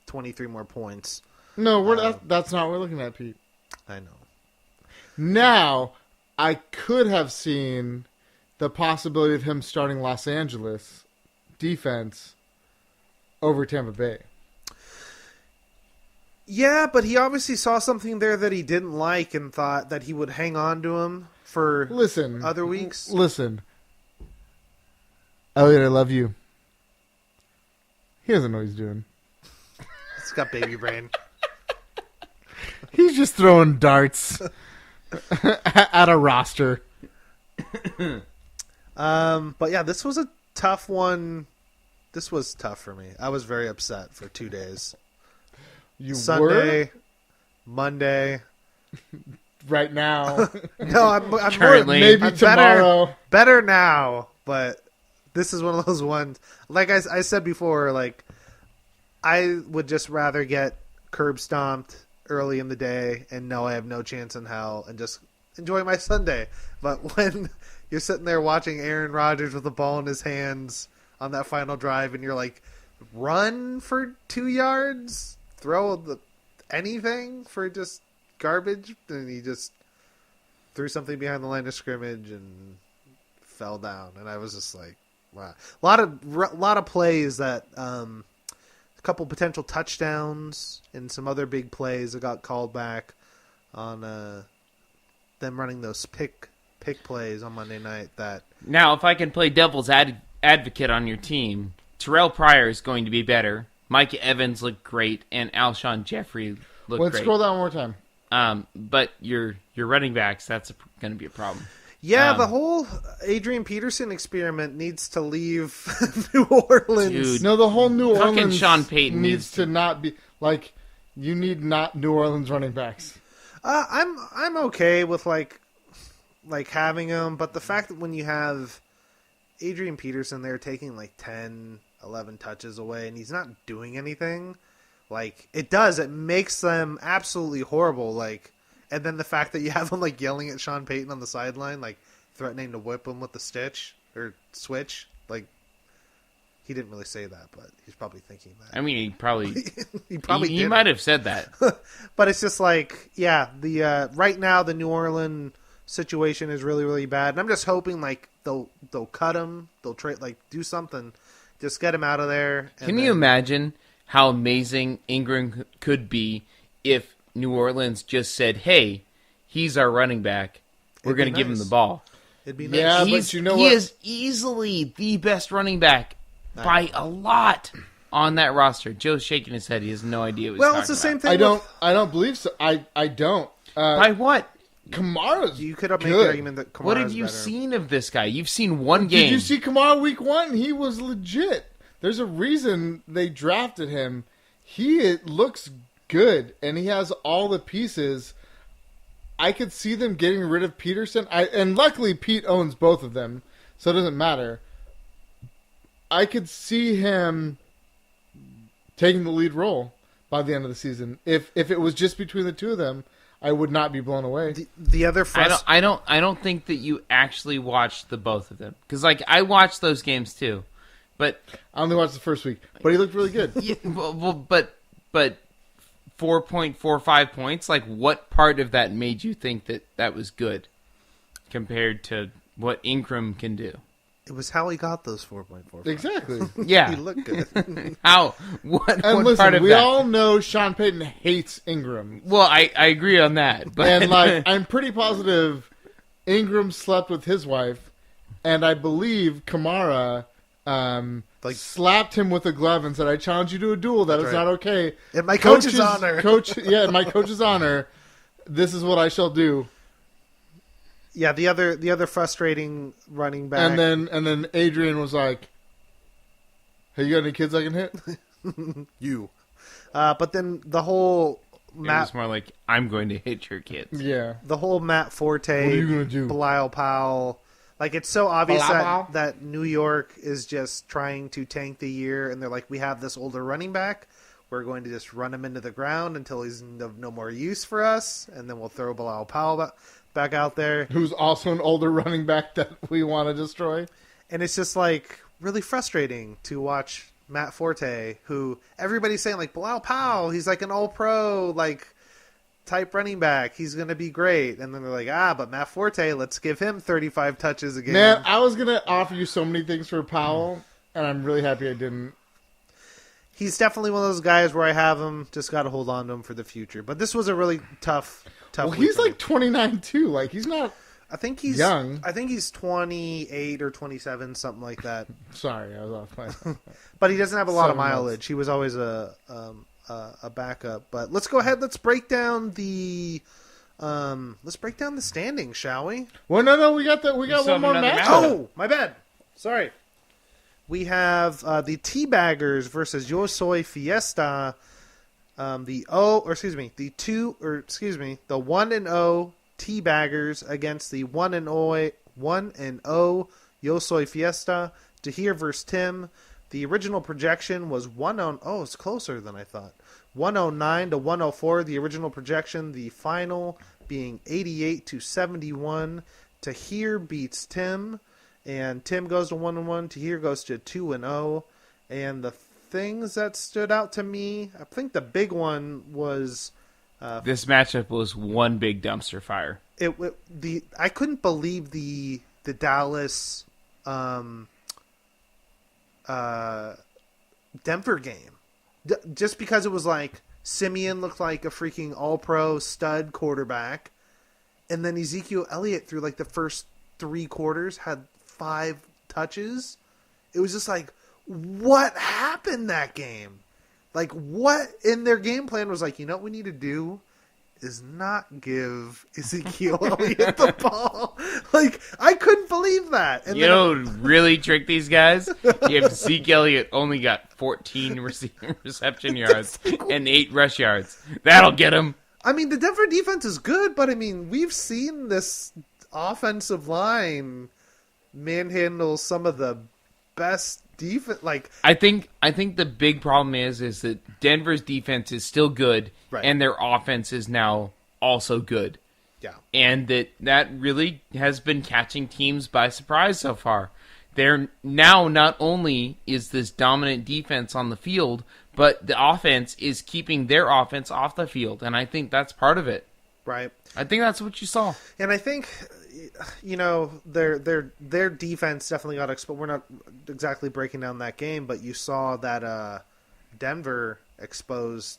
23 more points. No, that's not what we're looking at, Pete. I know. Now, I could have seen the possibility of him starting Los Angeles defense over Tampa Bay. Yeah, but he obviously saw something there that he didn't like and thought that he would hang on to him for other weeks. Listen. Elliot, I love you. He doesn't know what he's doing. He's got baby brain. He's just throwing darts at a roster. But yeah, this was a tough one. This was tough for me. I was very upset for 2 days. You Sunday, were? Monday. Right now. No, I'm Currently. Maybe I'm tomorrow. Better now, but this is one of those ones. Like I said before, like I would just rather get curb stomped early in the day and know I have no chance in hell and just enjoy my Sunday. But when you're sitting there watching Aaron Rodgers with the ball in his hands on that final drive and you're like, run for 2 yards, throw anything for just garbage, and he just threw something behind the line of scrimmage and fell down. And I was just like, wow. A lot of plays that a couple potential touchdowns and some other big plays that got called back on them running those pick plays on Monday night. That Now, if I can play devil's advocate on your team, Terrell Pryor is going to be better. Mike Evans looked great, and Alshon Jeffrey looked Let's great. scroll down one more time. But your running backs, that's going to be a problem. yeah, the whole Adrian Peterson experiment needs to leave New Orleans. Dude. No, the whole New Fucking Orleans Sean Payton needs to not be like you need not New Orleans running backs. I'm okay with like having him, but the fact that when you have Adrian Peterson there taking like 10, 11 touches away and he's not doing anything, like it makes them absolutely horrible. Like, and then the fact that you have him like yelling at Sean Payton on the sideline, like threatening to whip him with the stitch or switch, like he didn't really say that, but he's probably thinking that. I mean, he probably he he might have said that. But it's just like, yeah, the right now the New Orleans situation is really, really bad, and I'm just hoping like they'll cut him, they'll trade, like do something, just get him out of there. Can you imagine how amazing Ingram could be if New Orleans just said, "Hey, he's our running back. We're going to give him nice. the ball." It'd be nice. Yeah, He's, but you know he what? is easily the best running back by a lot on that roster. Joe's shaking his head. He has no idea what he's Well, talking it's the same about. thing. I don't believe so. I don't. By what? Kamara's You could have made good. the argument that Kamara's What have you better. seen of this guy? You've seen one game. Did you see Kamara week 1? He was legit. There's a reason they drafted him. He looks good, and he has all the pieces. I could see them getting rid of Peterson. And luckily, Pete owns both of them, so it doesn't matter. I could see him taking the lead role by the end of the season. If it was just between the two of them, I would not be blown away. The other I don't think that you actually watched the both of them, because like I watched those games too, but I only watched the first week, but he looked really good. yeah, but 4.45 points. Like, what part of that made you think that was good compared to what Ingram can do? It was how he got those 4.4. Exactly. Yeah. He looked good. How? What And listen, part of we that? all know Sean Payton hates Ingram. Well, I agree on that. But And, like, I'm pretty positive Ingram slept with his wife, and I believe Kamara slapped him with a glove and said, "I challenge you to a duel. That is right. not okay." In my coach's honor. In my coach's honor, this is what I shall do. Yeah, the other frustrating running back. And then Adrian was like, "Hey, you got any kids I can hit?" you. But then the whole it Matt, was more like, I'm going to hit your kids. Yeah. the whole Matt Forte, What are you gonna do? Bilal Powell. Like, it's so obvious Bilal? that New York is just trying to tank the year, and they're like, we have this older running back. We're going to just run him into the ground until he's of no more use for us, and then we'll throw Bilal Powell back out there. Who's also an older running back that we want to destroy. And it's just, like, really frustrating to watch Matt Forte, who everybody's saying, like, Bilal Powell, he's like an all-pro, like, type running back. He's going to be great. And then they're like, but Matt Forte, let's give him 35 touches a game. Man, I was going to offer you so many things for Powell, and I'm really happy I didn't. He's definitely one of those guys where I have him, just got to hold on to him for the future. But this was a really tough Well, week he's for me. like 29 too. Like, he's not. I think he's young. I think he's 28 or 27, something like that. Sorry, I was off my. But he doesn't have a lot of 7 months. mileage. He was always a backup. But let's go ahead. Let's break down the standings, shall we? Well, no, we got still one have more another match. match. Oh, my bad. Sorry. We have the Teabaggers versus Yo Soy Fiesta. The 1-0 Teabaggers against the 1-0 Yo Soy Fiesta. Tahir versus Tim. The original projection was 1-0. Oh, it's closer than I thought. 109 to 104. The original projection. The final being 88-71. Tahir beats Tim. And Tim goes to 1-1. Tahir goes to 2-0. And the things that stood out to me, I think the big one was This matchup was one big dumpster fire. I couldn't believe the Dallas Denver game. Just because it was like Simeon looked like a freaking all-pro stud quarterback, and then Ezekiel Elliott through like the first 3 quarters had 5 touches. It was just like, what happened that game? Like, what in their game plan was like, you know what we need to do is not give Ezekiel Elliott the ball. Like, I couldn't believe that. And You know what really tricked these guys? If Zeke Elliott only got 14 reception yards and 8 rush yards, that'll get him. I mean, the Denver defense is good, but I mean, we've seen this offensive line manhandle some of the best defense. Like, I think the big problem is that Denver's defense is still good, Right. and their offense is now also good, yeah, and that really has been catching teams by surprise so far. They're now not only is this dominant defense on the field, but the offense is keeping their offense off the field, and I think that's part of it. right. I think that's what you saw. And I think, you know, their defense definitely got exposed. We're not exactly breaking down that game, but you saw that Denver exposed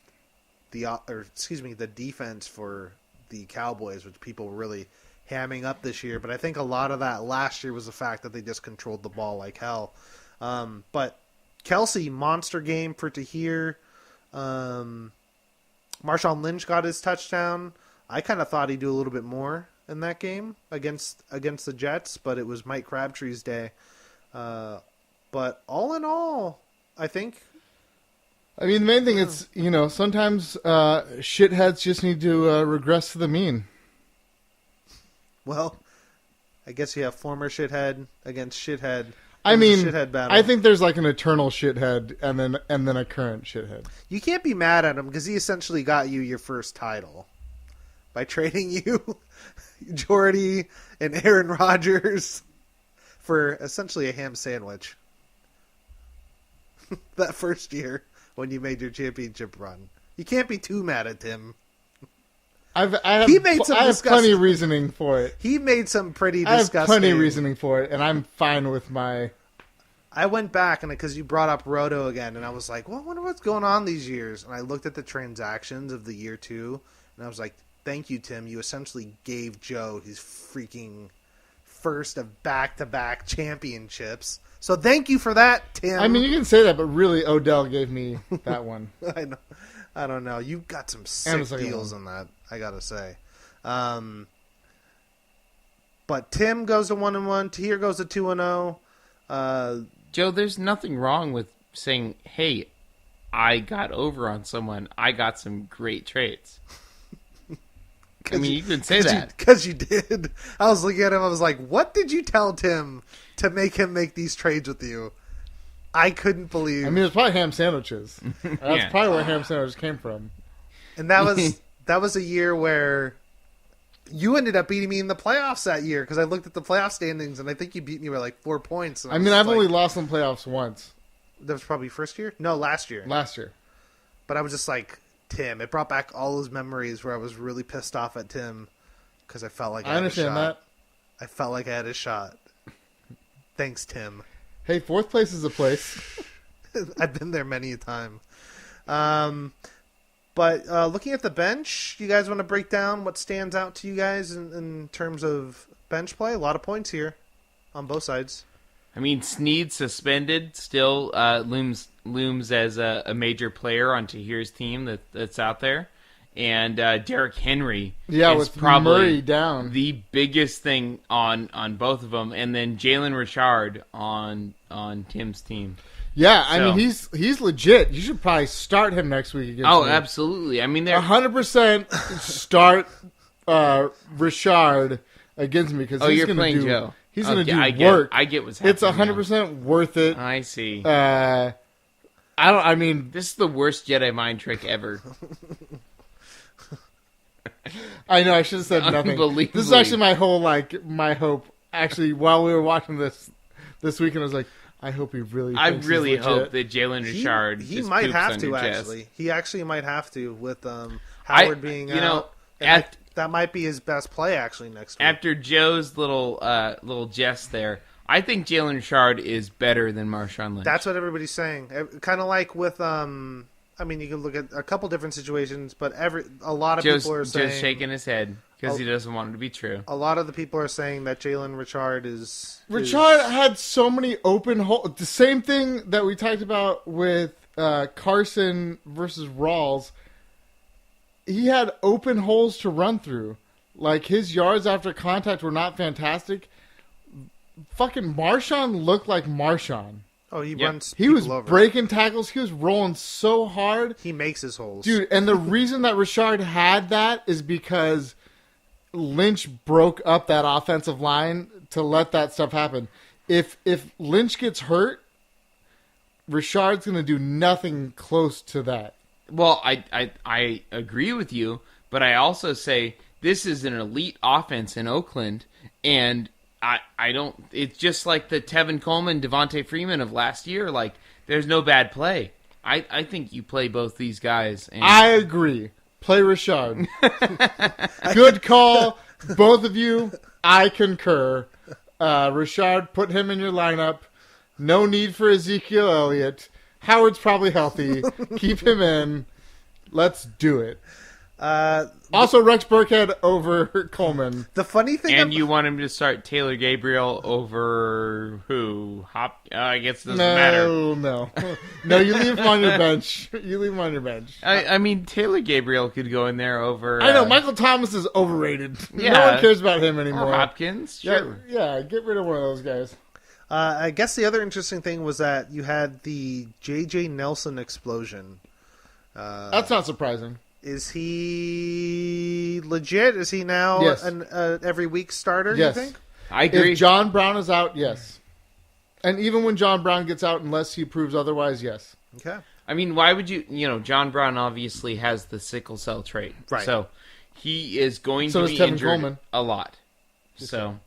the defense for the Cowboys, which people were really hamming up this year. But I think a lot of that last year was the fact that they just controlled the ball like hell. But Kelsey, monster game for Tahir. Marshawn Lynch got his touchdown. I kind of thought he'd do a little bit more in that game against the Jets, but it was Mike Crabtree's day. But all in all, I think. I mean, the main thing is, you know, sometimes shitheads just need to regress to the mean. Well, I guess you have former shithead against shithead. I It was a mean, shithead battle. I think there's like an eternal shithead and then a current shithead. You can't be mad at him because he essentially got you your first title by trading you Jordy and Aaron Rodgers for essentially a ham sandwich. That first year when you made your championship run. You can't be too mad at Tim. I have disgusting- plenty of reasoning for it. He made some pretty I have disgusting... plenty of reasoning for it, and I'm fine with my... I went back, and because you brought up Roto again, and I was like, well, I wonder what's going on these years. And I looked at the transactions of the year 2, and I was like, thank you, Tim. You essentially gave Joe his freaking first of back-to-back championships. So thank you for that, Tim. I mean, you can say that, but really, Odell gave me that one. I know. I don't know. You got some sick deals on that, I gotta say. But Tim goes to 1-1. Tahir goes to 2-0. Joe, there's nothing wrong with saying, hey, I got over on someone. I got some great traits. I mean, you can say that. Because you did. I was looking at him. I was like, what did you tell Tim to make him make these trades with you? I couldn't believe. I mean, it's probably ham sandwiches. That's probably where ham sandwiches came from. And that was a year where you ended up beating me in the playoffs that year because I looked at the playoff standings and I think you beat me by like 4 points. I mean, I've only lost in playoffs once. That was probably first year? No, last year. Last year. But I was just like, Tim. It brought back all those memories where I was really pissed off at Tim because I felt like I had a shot. understand that. I felt like I had a shot. Thanks, Tim. Hey, fourth place is a place. I've been there many a time. But looking at the bench, you guys want to break down what stands out to you guys in terms of bench play? A lot of points here on both sides. I mean, Snead suspended still looms as a major player on Tahir's team that's out there. And Derrick Henry is with probably Murray down. the biggest thing on both of them. And then Jalen Richard on Tim's team. Yeah, I So- mean, he's legit. You should probably start him next week against Oh, me. absolutely. I mean, they're 100% start Richard against me because he's you're going to playing do Joe. he's going to Okay, do work. I get what's happening. It's 100% worth it. I see. I mean, This is the worst Jedi mind trick ever. I know I should have said nothing. Unbelievably. This is actually my whole my hope. Actually, while we were watching this weekend, I was like, I hope he really. I thinks really he's legit. hope that Jalen Richard He just might poops have on to your chest. actually. He actually might have to with Howard being out. And that might be his best play actually next week. After Joe's little jest there, I think Jalen Richard is better than Marshawn Lynch. That's what everybody's saying. Kind of like with I mean, you can look at a couple different situations, but a lot of people are saying Joe's shaking his head because he doesn't want it to be true. a lot of the people are saying that Jalen Richard is Richard had so many open holes. The same thing that we talked about with Carson versus Rawls. He had open holes to run through. Like, his yards after contact were not fantastic. Fucking Marshawn looked like Marshawn. Oh, he Yep. runs. He was people over. breaking tackles. He was rolling so hard. He makes his holes, Dude, and the reason that Richard had that is because Lynch broke up that offensive line to let that stuff happen. If Lynch gets hurt, Richard's going to do nothing close to that. Well, I agree with you, but I also say this is an elite offense in Oakland, and I don't. It's just like the Tevin Coleman, Devontae Freeman of last year. Like, there's no bad play. I think you play both these guys. And I agree. Play Richard. Good call. Both of you, I concur. Richard, put him in your lineup. No need for Ezekiel Elliott. Howard's probably healthy. Keep him in. Let's do it. Also, Rex Burkhead over Coleman. The funny thing, And you want him to start Taylor Gabriel over who? I guess it doesn't matter. No, you leave him on your bench. I mean, Taylor Gabriel could go in there over. I know, Michael Thomas is overrated. Yeah. No one cares about him or anymore. Hopkins. Sure. Yeah, get rid of one of those guys. I guess the other interesting thing was that you had the J.J. Nelson explosion. That's not surprising. Is he legit? Is he now Yes. an every week starter, Yes. you think? I agree. If John Brown is out, yes. And even when John Brown gets out, unless he proves otherwise, yes. Okay. I mean, why would you? John Brown obviously has the sickle cell trait, Right. So he is going So to does be Tevin injured Coleman. a lot. Just So,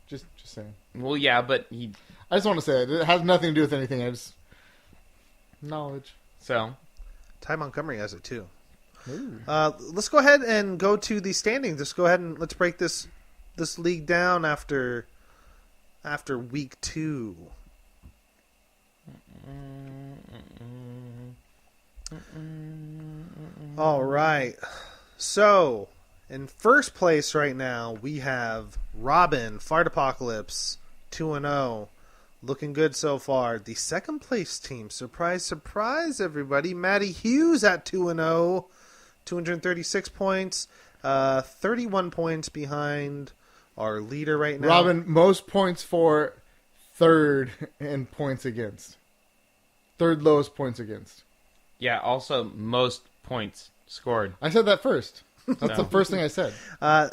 saying. well, yeah, but I just want to say it has nothing to do with anything. I just knowledge. so Ty Montgomery has it too. Ooh. Let's go ahead and go to the standings. Let's go ahead and let's break this league down after week 2. All right. So, in first place right now, we have Robin, Fart Apocalypse, 2-0. Looking good so far. The second place team, surprise, surprise, everybody. Matty Hughes at 2-0, 236 points, 31 points behind our leader right now. Robin, most points for third in points against. Third lowest points against. yeah. Also, most points scored. I said that first. That's No. the first thing I said.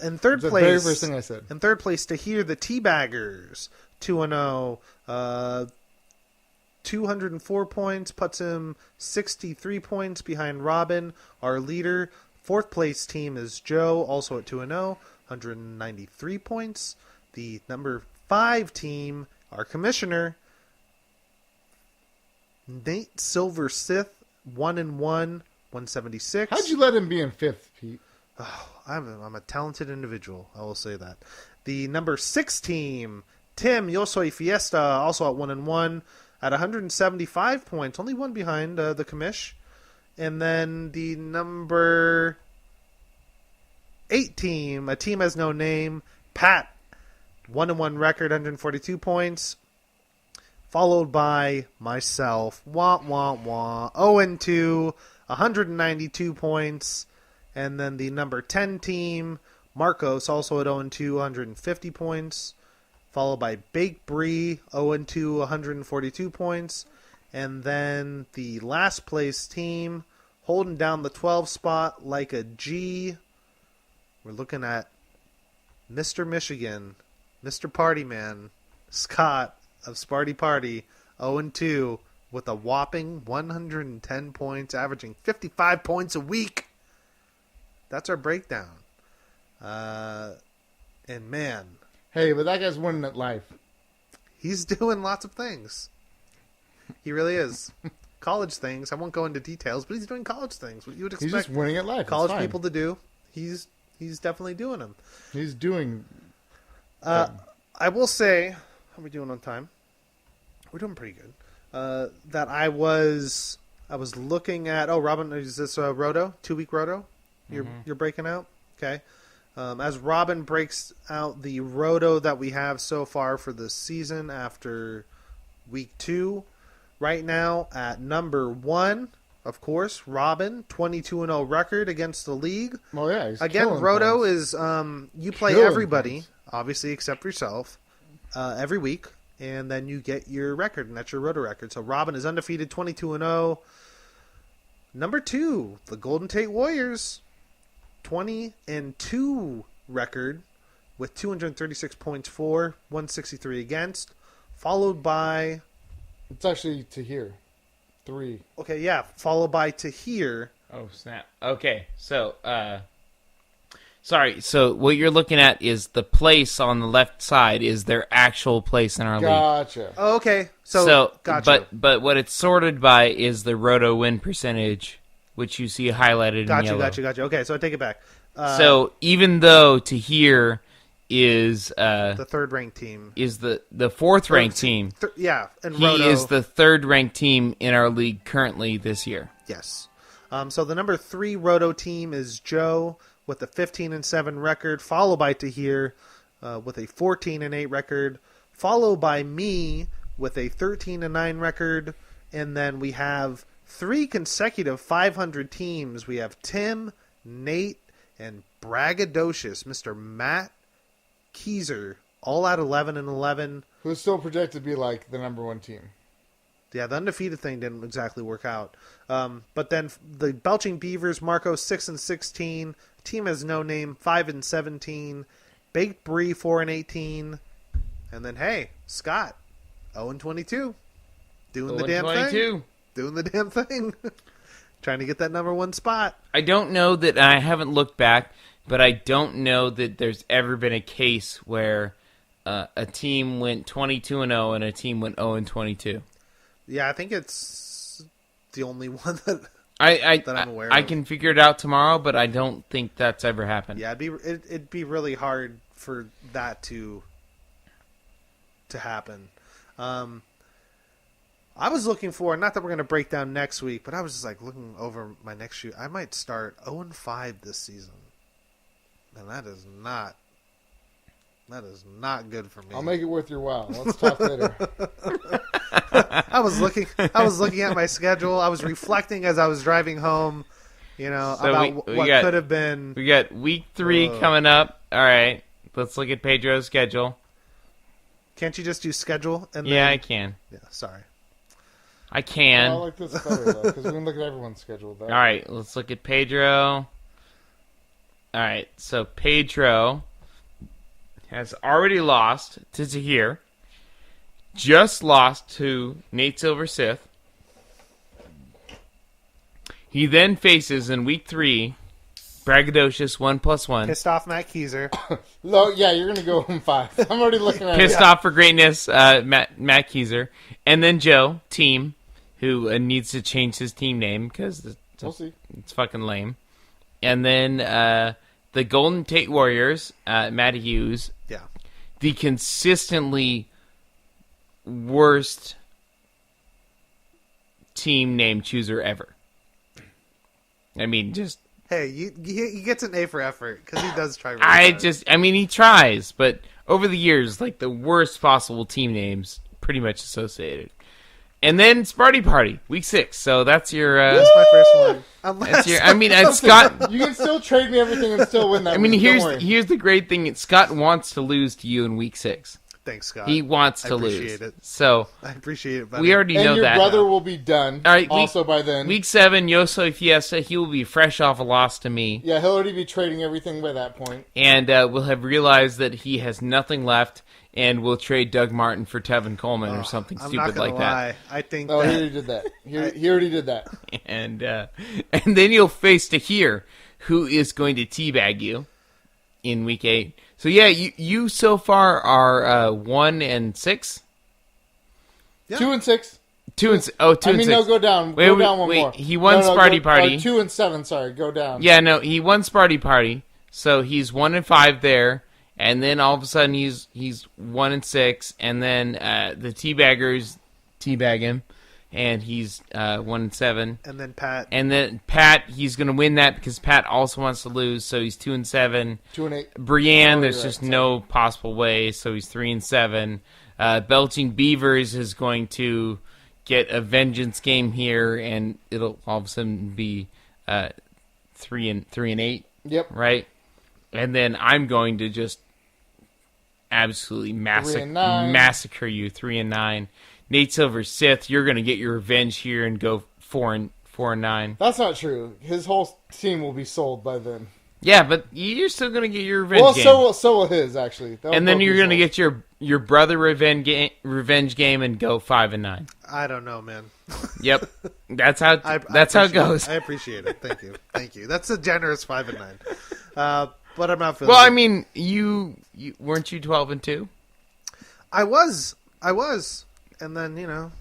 In third The place, very first thing I said. In third place, to hear the Teabaggers, 2-0, 204 points, puts him 63 points behind Robin, our leader. Fourth place team is Joe, also at 2-0, 193 points. The number 5 team, our commissioner, Nate Silver Sith, 1-1, 176. How'd you let him be in fifth, Pete? I'm a talented individual. I will say that. The number 6 team, Tim Yo Soy Fiesta, also at 1-1 at 175 points, only one behind the commish. And then the number 8 team, a team has no name, Pat, 1-1 record, 142 points. Followed by myself, 0-2, 192 points. And then the number 10 team, Marcos, also at 0-2, 150 points. Followed by Baked Brie, 0-2, 142 points. And then the last place team, holding down the 12 spot like a G. We're looking at Mr. Michigan, Mr. Party Man, Scott of Sparty Party, 0-2, with a whopping 110 points, averaging 55 points a week. That's our breakdown. And man, Hey, but that guy's winning at life. he's doing lots of things. He really is. College things. I won't go into details, but he's doing college things. What you would He's expect just winning at life. It's college fine. people to do. He's definitely doing them. He's doing. I will say, how are we doing on time? We're doing pretty good. That I was looking at. Oh, Robin, is this a roto? 2-week roto? You're breaking out. Okay. As Robin breaks out the roto that we have so far for the season after week 2, right now at number 1, of course, Robin, 22-0 record against the league. Well, yeah. He's Again, killing roto points. is you play Killing everybody, points. obviously except for yourself, every week, and then you get your record, and that's your roto record. So Robin is undefeated, 22-0. Number 2, the Golden Tate Warriors, 20-2 record with 236 points for, 163 against, followed by It's actually to here. 3. followed by Tahir. Oh, snap. Okay, so, sorry, so what you're looking at is the place on the left side is their actual place in our league. Gotcha. Oh, okay. So gotcha. But what it's sorted by is the roto win percentage, which you see highlighted in yellow. Gotcha. Okay, so I take it back. So even though Tahir is The third ranked team. is the fourth ranked team, And he Roto is the third ranked team in our league currently this year. yes. So the number 3 Roto team is Joe with a 15-7 record, followed by Tahir with a 14-8 record, followed by me with a 13-9 record, and then we have 3 consecutive 500 teams. We have Tim, Nate, and braggadocious Mr. Matt Keyser, all at 11-11. Who's still projected to be like the number 1 team. Yeah, the undefeated thing didn't exactly work out. But then the Belching Beavers, Marco 6-16. Team has no name, 5-17. Baked Brie 4-18. And then hey, Scott 0-22. doing the damn thing. 22. Doing the damn thing. Trying to get that number one spot. I don't know that, I haven't looked back, but I don't know that there's ever been a case where a team went 22-0 and a team went 0-22. Yeah, I think it's the only one that that I'm aware I of. can figure it out tomorrow, but I don't think that's ever happened. Yeah, it'd be really hard for that to happen. I was looking for, not that we're going to break down next week, but I was just like looking over my next shoot. I might start 0-5 this season, and that is not good for me. I'll make it worth your while. Let's talk later. I was looking at my schedule. I was reflecting as I was driving home, about what could have been. We got week 3 coming up. All right, let's look at Pedro's schedule. Can't you just do schedule? And Yeah, then... I can. Yeah, sorry. I can. I like this better, though, because we can look at everyone's schedule. Though. All right, let's look at Pedro. All right, so Pedro has already lost to Zahir. Just lost to Nate Silver Sith. He then faces in week 3 braggadocious 1+1. Pissed off Matt Keyser. No, yeah, you're gonna go 5. I'm already looking at Pissed it. off for greatness, Matt Keyser. And then Joe, team, who needs to change his team name because We'll see. it's fucking lame. And then the Golden Tate Warriors, Matt Hughes. Yeah. The consistently worst team name chooser ever. I mean, just... Hey, he gets an A for effort because he does try really hard. he tries, but over the years, like the worst possible team names pretty much associated. And then Sparty Party, week 6. So that's your... That's my first one. Unless, Scott... You can still trade me everything and still win that. I mean, week. Don't worry. here's the great thing. Scott wants to lose to you in week 6. Thanks, Scott. He wants to lose. appreciate it. So I appreciate it, buddy. we already And know your that. brother will be done. All right, also by then. Week 7, Yoso Fiesta, he will be fresh off a loss to me. Yeah, he'll already be trading everything by that point. And will have realized that he has nothing left and will trade Doug Martin for Tevin Coleman or something I'm stupid not gonna like lie. I think Oh, that... he already did that. He already did that. that. And then you'll face Tahir, who is going to teabag you in week 8. So yeah, you so far are 1-6. Yeah. 2-6. 2-6. I mean, no, go down. Wait, go down one wait, more. he won Sparty Party. 2-7. Sorry, go down. Yeah, no, he won Sparty Party, so he's 1-5 there, and then all of a sudden he's 1-6, and then the teabaggers teabag him, and he's 1-7. And then Pat. And then Pat, he's going to win that because Pat also wants to lose, so he's 2-7. 2-8. Brienne, there's you're just right, no possible way, so he's 3-7. Belching Beavers is going to get a vengeance game here, and it'll all of a sudden be 3-8. Yep. Right? And then I'm going to just absolutely 3-9. massacre you, 3-9. Nate Silver Sith, you're going to get your revenge here and go 4-9. That's not true. His whole team will be sold by then. Yeah, but you're still going to get your revenge Well, game. so will his, actually. They'll And then both you're be going to sold. get your brother revenge game and go 5-9. I don't know, man. Yep, that's how I how it appreciate goes. I appreciate it. Thank you. That's a generous 5-9. But I'm not feeling. Well, it. I mean, you weren't you 12-2? I was, and then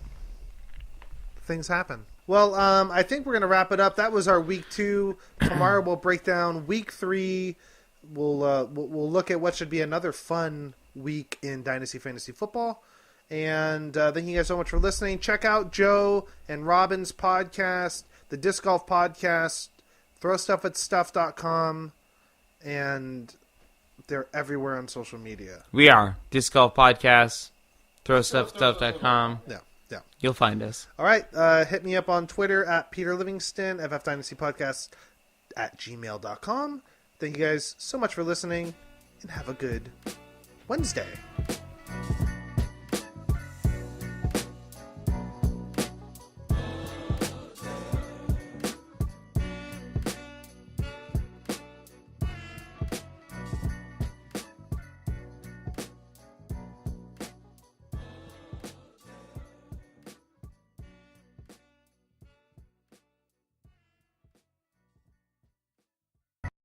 things happen. Well, I think we're gonna wrap it up. That was our week 2. Tomorrow we'll break down week 3. We'll look at what should be another fun week in Dynasty Fantasy Football. And thank you guys so much for listening. Check out Joe and Robin's podcast, the Disc Golf Podcast, throwstuffatstuff.com, and they're everywhere on social media. We are Disc Golf Podcast, throwstuff.com. Yeah. You'll find us. All right. Hit me up on Twitter at Peter Livingston, ffdynastypodcast @gmail.com. Thank you guys so much for listening, and have a good Wednesday.